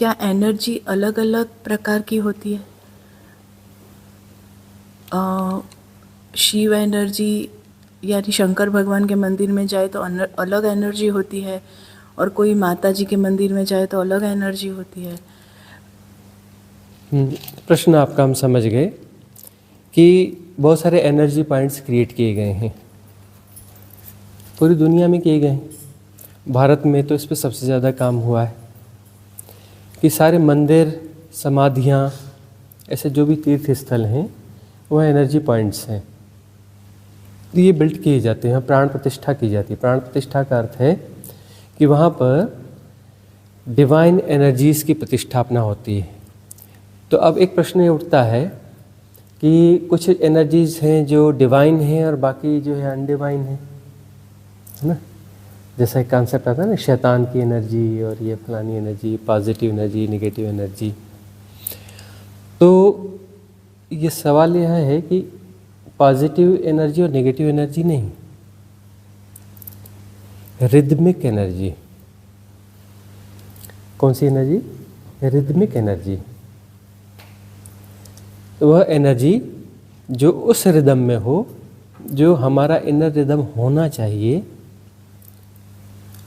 क्या एनर्जी अलग अलग प्रकार की होती है? शिव एनर्जी यानी शंकर भगवान के मंदिर में जाए तो अलग एनर्जी होती है, और कोई माता जी के मंदिर में जाए तो अलग एनर्जी होती है। प्रश्न आपका हम समझ गए कि बहुत सारे एनर्जी पॉइंट्स क्रिएट किए गए हैं, पूरी दुनिया में किए गए हैं। भारत में तो इस पर सबसे ज़्यादा काम हुआ है कि सारे मंदिर, समाधियाँ, ऐसे जो भी तीर्थ स्थल हैं वह एनर्जी पॉइंट्स हैं। ये बिल्ड किए जाते हैं, प्राण प्रतिष्ठा की जाती है। प्राण प्रतिष्ठा का अर्थ है कि वहाँ पर डिवाइन एनर्जीज़ की प्रतिष्ठापना होती है। तो अब एक प्रश्न ये उठता है कि कुछ एनर्जीज़ हैं जो डिवाइन हैं और बाकी जो है अनडिवाइन है ना। जैसा एक कॉन्सेप्ट आता है ना, शैतान की एनर्जी और ये फलानी energy, positive energy, negative energy. तो ये सवाल यह है कि पॉजिटिव एनर्जी और नेगेटिव एनर्जी नहीं, रिदमिक एनर्जी। कौन सी एनर्जी? Rhythmic energy. वह एनर्जी जो उस रिदम में हो जो हमारा इनर रिदम होना चाहिए,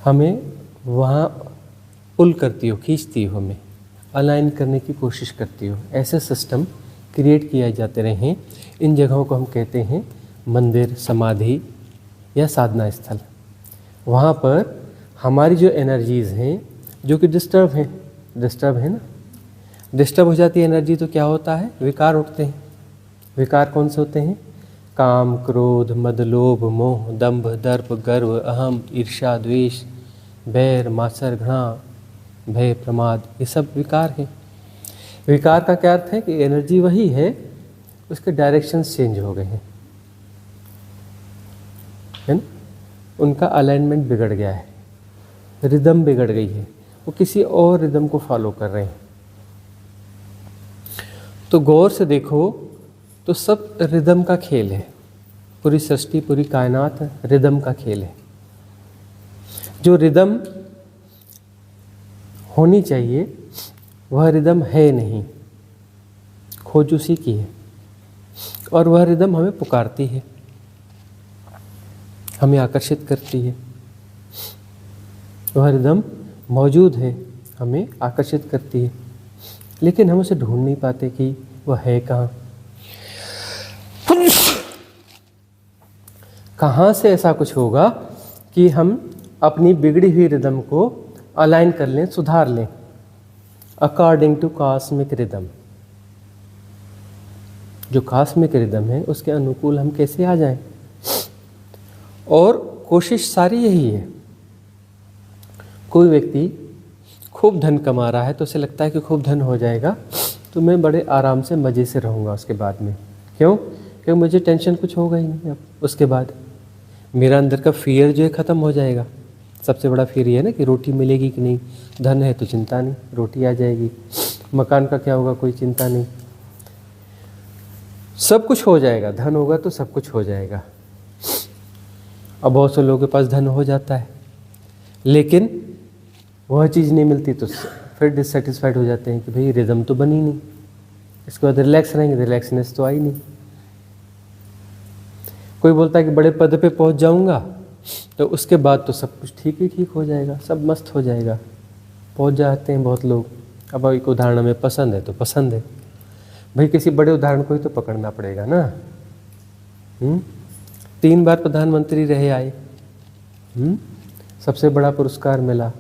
हमें वहाँ पुल करती हो, खींचती हो, हमें अलाइन करने की कोशिश करती हो। ऐसे सिस्टम क्रिएट किए जाते रहे। इन जगहों को हम कहते हैं मंदिर, समाधि या साधना स्थल। वहाँ पर हमारी जो एनर्जीज़ हैं जो कि डिस्टर्ब है ना, डिस्टर्ब हो जाती है एनर्जी तो क्या होता है? विकार उठते हैं। विकार कौन से होते हैं? काम, क्रोध, मद, लोभ, मोह, दंभ, दर्प, गर्व, अहम, ईर्ष्या, द्वेष, बैर, मात्सर्य, घृणा, भय, प्रमाद, ये सब विकार हैं। विकार का क्या अर्थ है? कि एनर्जी वही है, उसके डायरेक्शंस चेंज हो गए हैं, है ना। उनका अलाइनमेंट बिगड़ गया है, रिदम बिगड़ गई है, वो किसी और रिदम को फॉलो कर रहे हैं। तो गौर से देखो तो सब रिदम का खेल है। पूरी सृष्टि, पूरी कायनात रिदम का खेल है। जो रिदम होनी चाहिए वह रिदम है नहीं, खोज उसी की है। और वह रिदम हमें पुकारती है, हमें आकर्षित करती है। वह रिदम मौजूद है, हमें आकर्षित करती है, लेकिन हम उसे ढूंढ नहीं पाते कि वह है कहाँ। कहाँ से ऐसा कुछ होगा कि हम अपनी बिगड़ी हुई रिदम को अलाइन कर लें, सुधार लें अकॉर्डिंग टू कॉस्मिक रिदम। जो कॉस्मिक रिदम है उसके अनुकूल हम कैसे आ जाएं। और कोशिश सारी यही है। कोई व्यक्ति खूब धन कमा रहा है तो उसे लगता है कि खूब धन हो जाएगा तो मैं बड़े आराम से मज़े से रहूँगा उसके बाद में। क्यों? क्योंकि मुझे टेंशन कुछ होगा ही नहीं। अब उसके बाद मेरा अंदर का फियर जो है ख़त्म हो जाएगा। सबसे बड़ा फियर ये है ना कि रोटी मिलेगी कि नहीं। धन है तो चिंता नहीं, रोटी आ जाएगी। मकान का क्या होगा, कोई चिंता नहीं, सब कुछ हो जाएगा। धन होगा तो सब कुछ हो जाएगा। अब बहुत से लोगों के पास धन हो जाता है लेकिन वह चीज़ नहीं मिलती तो फिर डिससेटिस्फाइड हो जाते हैं कि भाई रिदम तो बनी नहीं। इसके बाद रिलैक्स रहेंगे, रिलैक्सनेस तो आई नहीं। कोई बोलता है कि बड़े पद पे पहुंच जाऊंगा तो उसके बाद तो सब कुछ ठीक ही ठीक हो जाएगा, सब मस्त हो जाएगा। पहुंच जाते हैं बहुत लोग। अब एक उदाहरण हमें पसंद है तो पसंद है भाई, किसी बड़े उदाहरण को ही तो पकड़ना पड़ेगा ना। 3 बार प्रधानमंत्री रहे आए, सबसे बड़ा पुरस्कार मिला,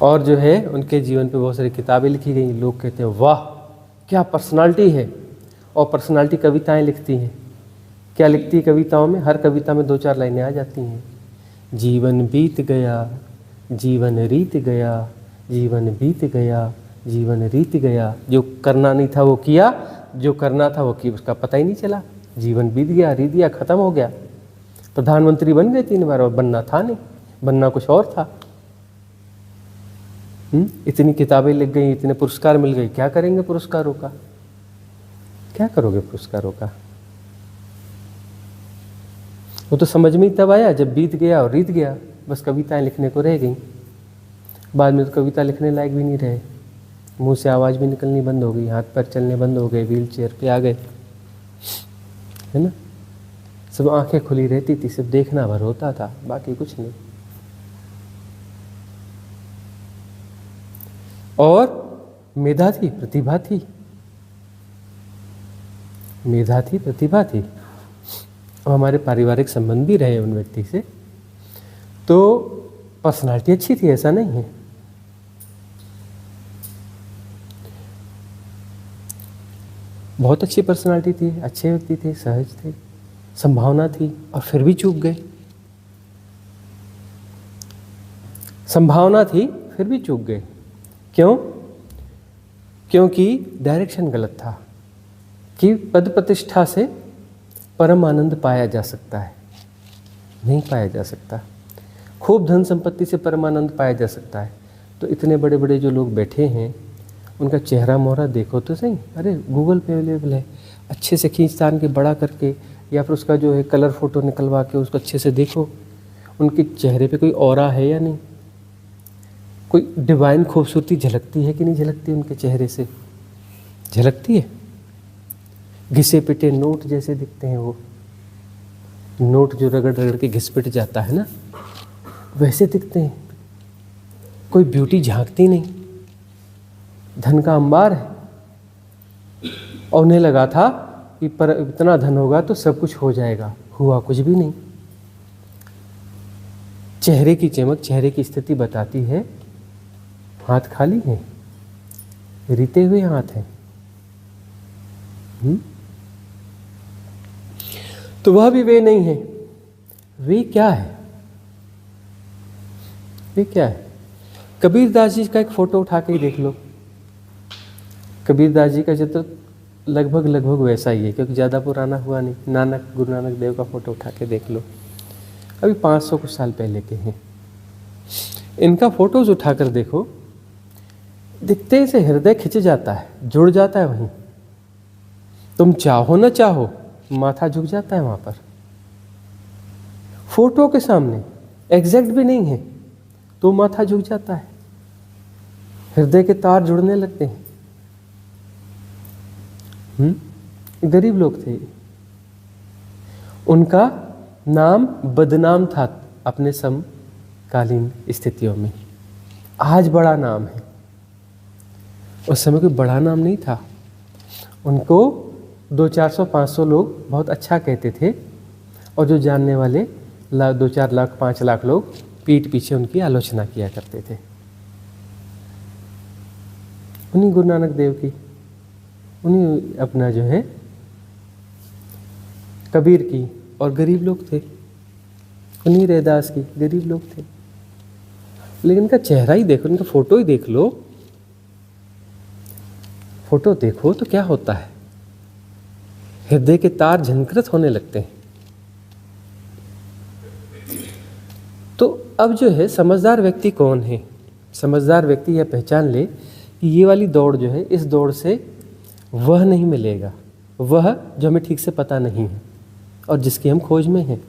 और जो है उनके जीवन पे बहुत सारी किताबें लिखी गई। लोग कहते हैं वाह क्या पर्सनालिटी है। और पर्सनालिटी कविताएं लिखती हैं। क्या लिखती है कविताओं में? हर कविता में 2-4 लाइनें आ जाती हैं। जीवन बीत गया, जीवन रीत गया, जीवन बीत गया, जीवन रीत गया। जो करना नहीं था वो किया, जो करना था वो किया, उसका पता ही नहीं चला। जीवन बीत गया, रीत गया, ख़त्म हो गया। प्रधानमंत्री बन गए 3 बार और बनना था नहीं, बनना कुछ और था। इतनी किताबें लिख गई, इतने पुरस्कार मिल गए, क्या करेंगे पुरस्कारों का? क्या करोगे पुरस्कारों का? वो तो समझ में ही तब आया जब बीत गया और रीत गया, बस कविताएं लिखने को रह गई। बाद में तो कविता लिखने लायक भी नहीं रहे, मुंह से आवाज़ भी निकलनी बंद हो गई, हाथ पैर चलने बंद हो गए, व्हील चेयर पे आ गए, है ना। सब आंखें खुली रहती थी, सिर्फ देखना भर होता था, बाकी कुछ नहीं। और मेधा थी, प्रतिभा थी, मेधा थी, प्रतिभा थी। अब हमारे पारिवारिक संबंध भी रहे उन व्यक्ति से, तो पर्सनालिटी अच्छी थी, ऐसा नहीं है। बहुत अच्छी पर्सनालिटी थी, अच्छे व्यक्ति थे, सहज थे, संभावना थी, और फिर भी चूक गए। संभावना थी, फिर भी चूक गए। क्यों? क्योंकि डायरेक्शन गलत था कि पद प्रतिष्ठा से परम आनंद पाया जा सकता है, नहीं पाया जा सकता। खूब धन संपत्ति से परम आनंद पाया जा सकता है। तो इतने बड़े बड़े जो लोग बैठे हैं, उनका चेहरा मोहरा देखो तो सही, अरे गूगल पे अवेलेबल है, अच्छे से खींचतान के बड़ा करके, या फिर उसका जो है कलर फोटो निकलवा के उसको अच्छे से देखो, उनके चेहरे पे कोई ऑरा है या नहीं, कोई डिवाइन खूबसूरती झलकती है कि नहीं झलकती उनके चेहरे से, झलकती है। घिसे पिटे नोट जैसे दिखते हैं वो, नोट जो रगड़ रगड़ के घिस पिट जाता है ना, वैसे दिखते हैं। कोई ब्यूटी झांकती नहीं, धन का अंबार है। और उन्हें लगा था कि पर इतना धन होगा तो सब कुछ हो जाएगा, हुआ कुछ भी नहीं। चेहरे की चमक, चेहरे की स्थिति बताती है हाथ खाली हैं, रीते हुए हाथ हैं। तो वह भी वे नहीं है। वे क्या है? वे क्या है? कबीरदास जी का एक फोटो उठा के ही देख लो। कबीरदास जी का चित्र लगभग वैसा ही है, क्योंकि ज़्यादा पुराना हुआ नहीं। नानक, गुरु नानक देव का फोटो उठा के देख लो, अभी 500 कुछ साल पहले के हैं। इनका फोटोज उठाकर देखो, दिखते से हृदय खिंच जाता है, जुड़ जाता है वहीं। तुम चाहो न चाहो, माथा झुक जाता है वहां पर। फोटो के सामने एग्जैक्ट भी नहीं है तो माथा झुक जाता है, हृदय के तार जुड़ने लगते हैं। गरीब लोग थे, उनका नाम बदनाम था अपने समकालीन स्थितियों में। आज बड़ा नाम है, उस समय कोई बड़ा नाम नहीं था। उनको 200-400-500 लोग बहुत अच्छा कहते थे, और जो जानने वाले 2-4 लाख 5 लाख लोग पीठ पीछे उनकी आलोचना किया करते थे। उन्हीं गुरु नानक देव की, उन्हीं अपना जो है कबीर की, और गरीब लोग थे, उन्हीं रैदास की, गरीब लोग थे। लेकिन इनका चेहरा ही देखो, इनका फोटो ही देख लो, फोटो देखो तो क्या होता है, हृदय के तार झंकृत होने लगते हैं। तो अब जो है समझदार व्यक्ति कौन है? समझदार व्यक्ति यह पहचान ले कि ये वाली दौड़ जो है, इस दौड़ से वह नहीं मिलेगा, वह जो हमें ठीक से पता नहीं है और जिसकी हम खोज में हैं।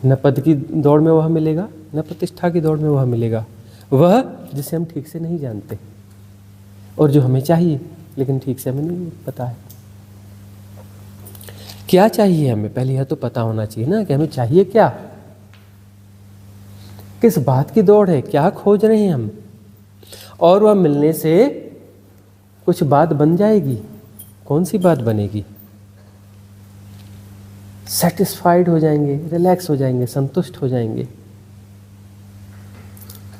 न पद की दौड़ में वह मिलेगा, न प्रतिष्ठा की दौड़ में वह मिलेगा, वह जिसे हम ठीक से नहीं जानते और जो हमें चाहिए लेकिन ठीक से हमें नहीं पता है। क्या चाहिए हमें, पहले यह तो पता होना चाहिए ना कि हमें चाहिए क्या, किस बात की दौड़ है, क्या खोज रहे हैं हम, और वह मिलने से कुछ बात बन जाएगी। कौन सी बात बनेगी? सेटिस्फाइड हो जाएंगे, रिलैक्स हो जाएंगे, संतुष्ट हो जाएंगे,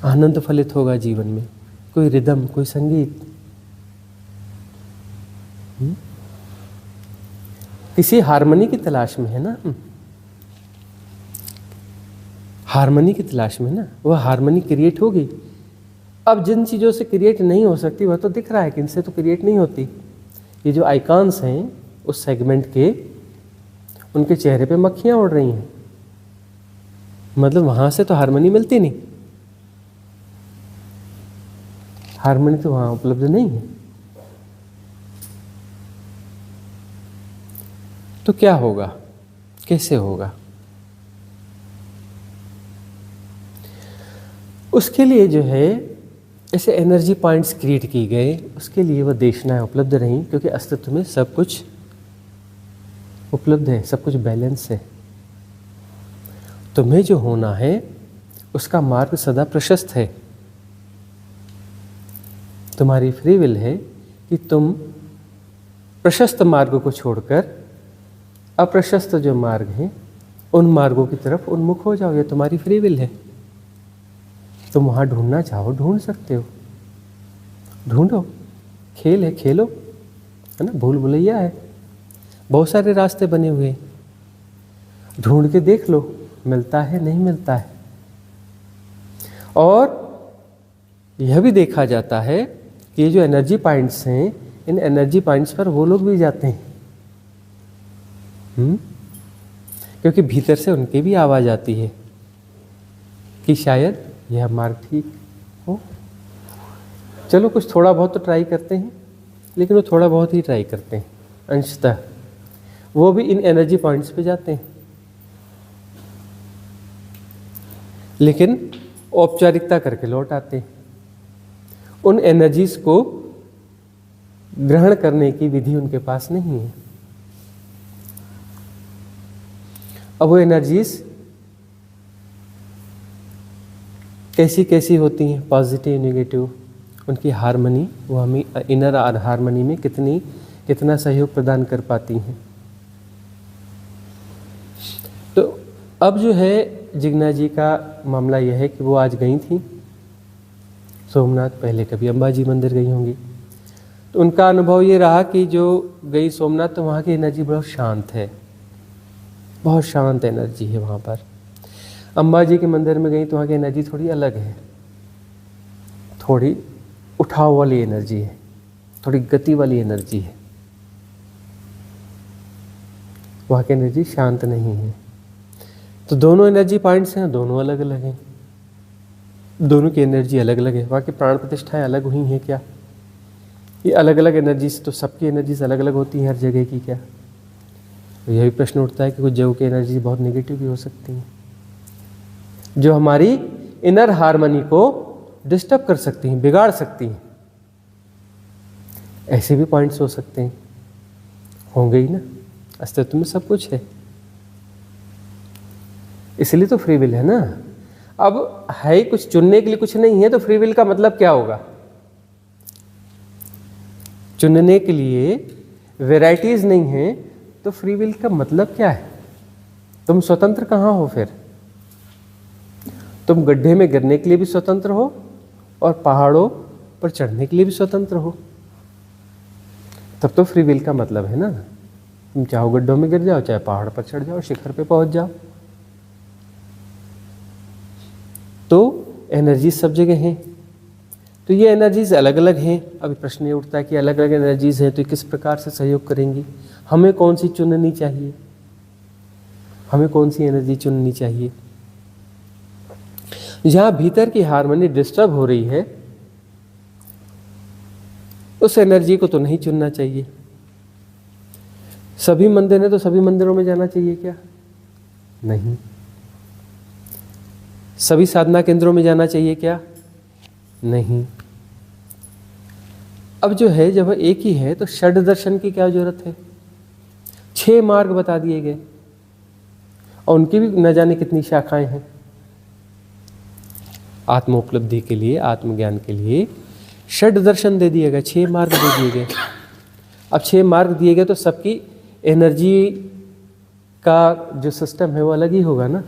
आनंद फलित होगा जीवन में, कोई रिदम, कोई संगीत। किसी हारमोनी की तलाश में है ना, हारमोनी की तलाश में ना, वह हारमोनी क्रिएट होगी। अब जिन चीज़ों से क्रिएट नहीं हो सकती वह तो दिख रहा है कि इनसे तो क्रिएट नहीं होती। ये जो आइकॉन्स हैं उस सेगमेंट के, उनके चेहरे पे मक्खियाँ उड़ रही हैं, मतलब वहाँ से तो हारमोनी मिलती नहीं, हारमोनी तो वहाँ उपलब्ध नहीं है। तो क्या होगा, कैसे होगा? उसके लिए जो है ऐसे एनर्जी पॉइंट्स क्रिएट किए गए, उसके लिए वह देशनाएं उपलब्ध रहीं, क्योंकि अस्तित्व में सब कुछ उपलब्ध है, सब कुछ बैलेंस है। तुम्हें जो होना है उसका मार्ग सदा प्रशस्त है। तुम्हारी फ्री विल है कि तुम प्रशस्त मार्ग को छोड़कर अप्रशस्त जो मार्ग हैं उन मार्गों की तरफ उन्मुख हो जाओ। ये तुम्हारी फ्री विल है। तुम वहाँ ढूंढना चाहो ढूंढ सकते हो, ढूंढो। खेल है, खेलो, है ना। भूल भुलैया है, बहुत सारे रास्ते बने हुए हैं, ढूंढ के देख लो मिलता है नहीं मिलता है। और यह भी देखा जाता है कि ये जो एनर्जी पॉइंट्स हैं, इन एनर्जी पॉइंट्स पर वो लोग भी जाते हैं, क्योंकि भीतर से उनकी भी आवाज़ आती है कि शायद यह मार्ग ठीक हो। चलो कुछ थोड़ा बहुत तो ट्राई करते हैं, लेकिन वो थोड़ा बहुत ही ट्राई करते हैं, अंशतः वो भी इन एनर्जी पॉइंट्स पे जाते हैं, लेकिन औपचारिकता करके लौट आते हैं। उन एनर्जीज को ग्रहण करने की विधि उनके पास नहीं है। अब वो एनर्जीज कैसी कैसी होती हैं, पॉजिटिव नेगेटिव, उनकी हार्मनी, वो हमें इनर हार्मनी में कितना सहयोग प्रदान कर पाती हैं। तो अब जो है जिग्ना जी का मामला यह है कि वो आज गई थी सोमनाथ, पहले कभी अंबाजी मंदिर गई होंगी। तो उनका अनुभव ये रहा कि जो गई सोमनाथ तो वहाँ की एनर्जी बहुत शांत है, बहुत शांत एनर्जी है वहाँ पर। अंबाजी के मंदिर में गई तो वहाँ की एनर्जी थोड़ी अलग है, थोड़ी उठाव वाली एनर्जी है, थोड़ी गति वाली एनर्जी है। वहाँ की एनर्जी शांत नहीं है। तो दोनों एनर्जी पॉइंट्स हैं, दोनों अलग अलग हैं, दोनों की एनर्जी अलग अलग है। वहाँ की प्राण प्रतिष्ठाएं अलग हुई हैं क्या? ये अलग अलग एनर्जीज, तो सबकी एनर्जीज अलग अलग होती हैं हर जगह की क्या? तो यह भी प्रश्न उठता है कि कुछ जगह की एनर्जी बहुत नेगेटिव भी हो सकती हैं, जो हमारी इनर हार्मनी को डिस्टर्ब कर सकती हैं, बिगाड़ सकती हैं। ऐसे भी पॉइंट्स हो सकते हैं, होंगे ही ना, अस्तित्व में सब कुछ है, इसलिए तो फ्री विल है ना। अब है कुछ, चुनने के लिए कुछ नहीं है, तो फ्री विल का मतलब क्या होगा? चुनने के लिए वैरायटीज नहीं है, तो फ्री विल का मतलब क्या है? तुम स्वतंत्र कहाँ हो फिर? तुम गड्ढे में गिरने के लिए भी स्वतंत्र हो और पहाड़ों पर चढ़ने के लिए भी स्वतंत्र हो, तब तो फ्री विल का मतलब है ना। तुम चाहो गड्ढों में गिर जाओ, चाहे पहाड़ पर चढ़ जाओ, शिखर पे पहुंच जाओ। तो एनर्जीज सब जगह हैं, तो ये एनर्जीज अलग अलग हैं। अभी प्रश्न ये उठता है कि अलग अलग एनर्जीज हैं, तो किस प्रकार से सहयोग करेंगी? हमें कौन सी चुननी चाहिए? हमें कौन सी एनर्जी चुननी चाहिए? जहां भीतर की हार्मनी डिस्टर्ब हो रही है, उस एनर्जी को तो नहीं चुनना चाहिए। सभी मंदिर हैं तो सभी मंदिरों में जाना चाहिए क्या? नहीं। सभी साधना केंद्रों में जाना चाहिए क्या? नहीं। अब जो है, जब एक ही है तो षड दर्शन की क्या जरूरत है? 6 मार्ग बता दिए गए और उनकी भी न जाने कितनी शाखाएं हैं। आत्मोपलब्धि के लिए, आत्मज्ञान के लिए षड दर्शन दे दिए गए, 6 मार्ग दे दिए गए। अब 6 मार्ग दिए गए तो सबकी एनर्जी का जो सिस्टम है वो अलग ही होगा ना,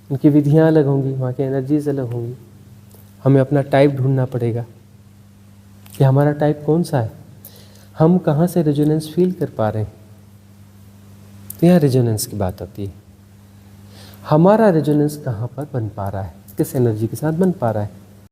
उनकी विधियां अलग होंगी, वहाँ की एनर्जीज अलग होंगी। हमें अपना टाइप ढूंढना पड़ेगा कि हमारा टाइप कौन सा है, हम कहाँ से रेजोनेंस फील कर पा रहे हैं। तो यहाँ रेजोनेंस की बात आती है, हमारा रेजोनेंस कहाँ पर बन पा रहा है, किस एनर्जी के साथ बन पा रहा है।